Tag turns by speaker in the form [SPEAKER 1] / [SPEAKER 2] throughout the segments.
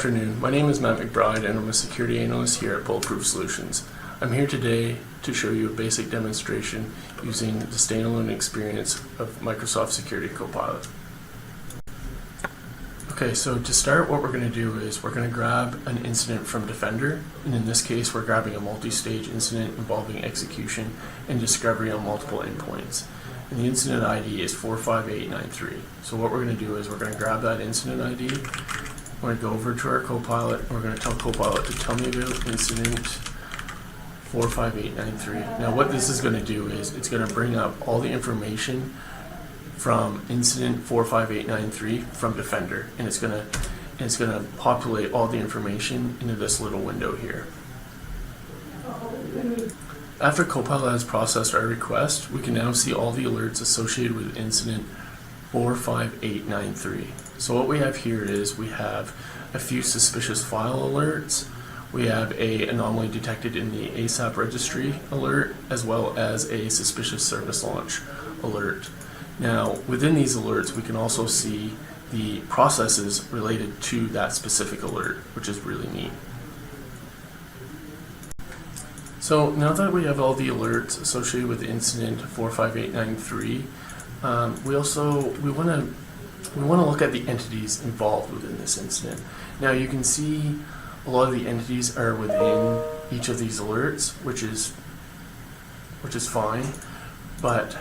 [SPEAKER 1] afternoon. My name is Matt McBride and I'm a security analyst here at Bulletproof Solutions. I'm here today to show you a basic demonstration using the standalone experience of Microsoft Security Copilot. Okay, so to start, what we're going to do is we're going to grab an incident from Defender, and in this case we're grabbing a multi-stage incident involving execution and discovery on multiple endpoints. And the incident ID is 45893. So what we're going to do is we're going to grab that incident ID, we're going to go over to our Copilot, and we're going to tell Copilot to tell me about incident 45893. Now what this is going to do is it's going to bring up all the information from incident 45893 from Defender, and it's going to populate all the information into this little window here. After Copilot has processed our request, we can now see all the alerts associated with incident 45893. So what we have here is we have a few suspicious file alerts, we have an anomaly detected in the ASAP registry alert, as well as a suspicious service launch alert. Now, within these alerts, we can also see the processes related to that specific alert, which is really neat. So now that we have all the alerts associated with incident 45893, we want to look at the entities involved within this incident. Now you can see a lot of the entities are within each of these alerts, which is fine, but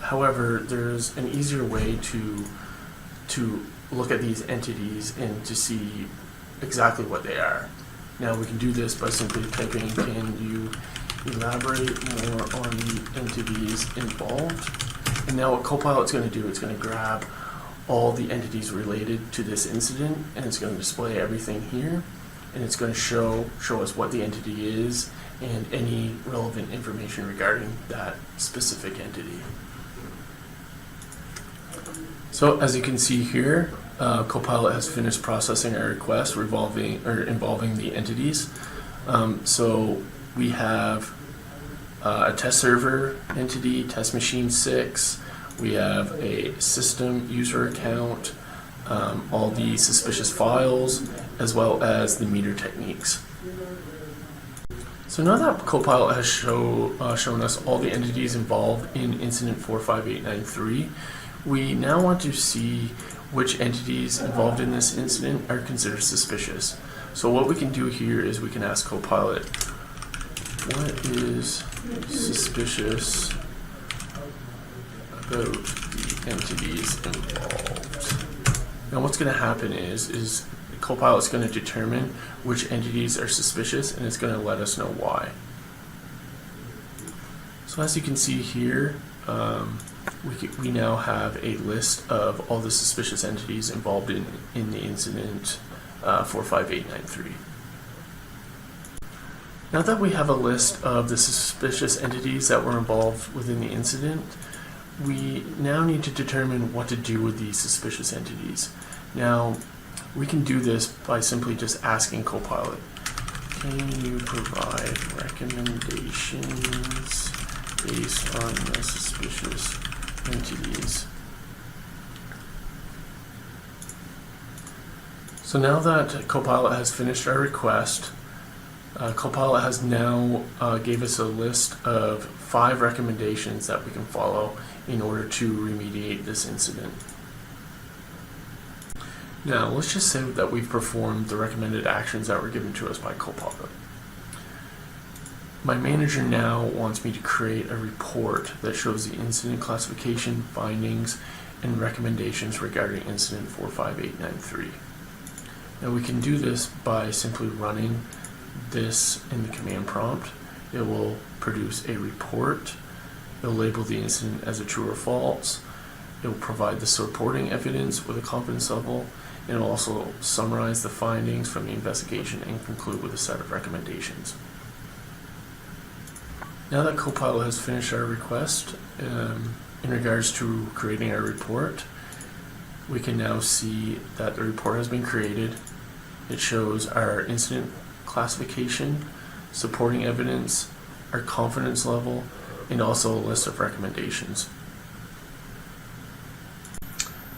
[SPEAKER 1] however, there's an easier way to look at these entities and to see exactly what they are. Now we can do this by simply typing, can you elaborate more on the entities involved? And now what Copilot's going to do, it's going to grab all the entities related to this incident, and it's going to display everything here, and it's going to show us what the entity is and any relevant information regarding that specific entity. So as you can see here, Copilot has finished processing our request involving the entities. So we have a test server entity, test machine 6, we have a system user account, all the suspicious files, as well as the meter techniques. So now that Copilot has shown us all the entities involved in incident 45893, we now want to see which entities involved in this incident are considered suspicious. So what we can do here is we can ask Copilot, what is suspicious about the entities involved? Now what's going to happen is Copilot's going to determine which entities are suspicious, and it's going to let us know why. So as you can see here, we now have a list of all the suspicious entities involved in the incident 45893. Now that we have a list of the suspicious entities that were involved within the incident, we now need to determine what to do with these suspicious entities. Now, we can do this by simply just asking Copilot, can you provide recommendations based on the suspicious entities? So now that Copilot has finished our request, Copilot has now gave us a list of 5 recommendations that we can follow in order to remediate this incident. Now let's just say that we've performed the recommended actions that were given to us by Copilot. My manager now wants me to create a report that shows the incident classification, findings, and recommendations regarding incident 45893. Now we can do this by simply running this in the command prompt. It will produce a report. It will label the incident as a true or false. It will provide the supporting evidence with a confidence level, and it will also summarize the findings from the investigation and conclude with a set of recommendations. Now that Copilot has finished our request in regards to creating our report, we can now see that the report has been created. It shows our incident classification, supporting evidence, our confidence level, and also a list of recommendations.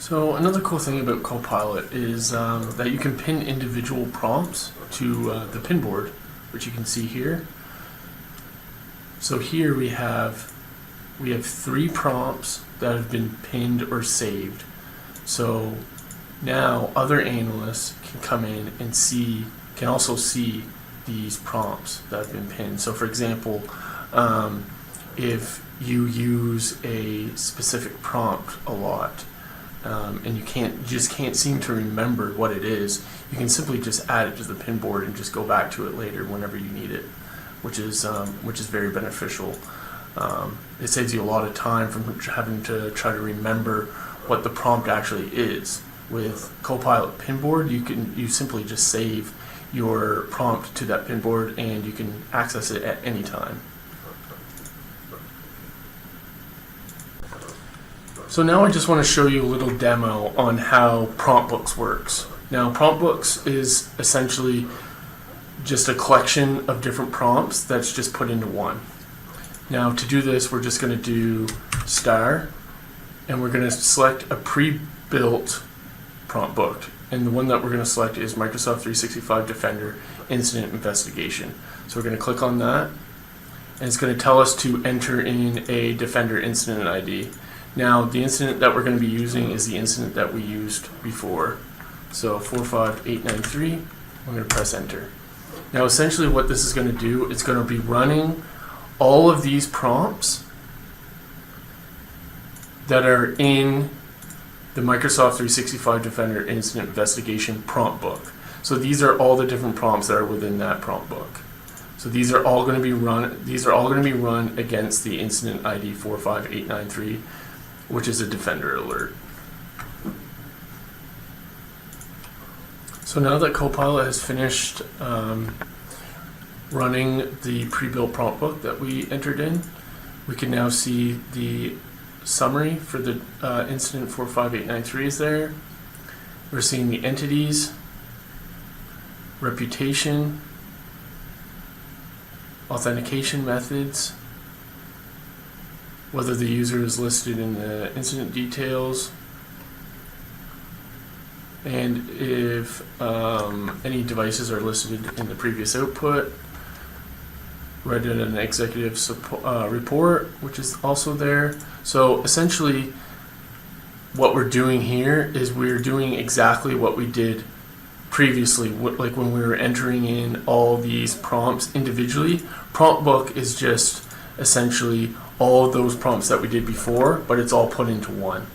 [SPEAKER 1] So another cool thing about Copilot is that you can pin individual prompts to the pin board, which you can see here. So here we have 3 prompts that have been pinned or saved. So now other analysts can come in and can also see these prompts that have been pinned. So for example, if you use a specific prompt a lot, and you just can't seem to remember what it is, you can simply just add it to the pin board and just go back to it later whenever you need it, which is very beneficial. It saves you a lot of time from having to try to remember what the prompt actually is. With Copilot Pinboard, you simply just save your prompt to that pinboard and you can access it at any time. So now I just want to show you a little demo on how PromptBooks works. Now PromptBooks is essentially just a collection of different prompts that's just put into one. Now to do this, we're just going to do star and we're going to select a pre-built prompt book. And the one that we're going to select is Microsoft 365 Defender Incident Investigation. So we're going to click on that and it's going to tell us to enter in a Defender incident ID. Now the incident that we're going to be using is the incident that we used before. So 𝗦𝗽𝗲𝗀𝗻𝗃, I'm going to press enter. Now essentially what this is going to do, it's going to be running all of these prompts that are in the Microsoft 365 Defender Incident Investigation prompt book. So these are all the different prompts that are within that prompt book. So these are all going to be run against the incident ID 𝗦𝗽𝗲𝗀𝗃, which is a Defender alert. So now that Copilot has finished running the pre-built prompt book that we entered in, we can now see the summary for the incident 𝗦𝗽𝗲𝗀𝗃 is there. We're seeing the entities, reputation, authentication methods, whether the user is listed in the incident details, and if any devices are listed in the previous output, read in an executive report, which is also there. So essentially what we're doing here is we're doing exactly what we did previously, like when we were entering in all these prompts individually. Prompt book is just essentially all of those prompts that we did before, but it's all put into one.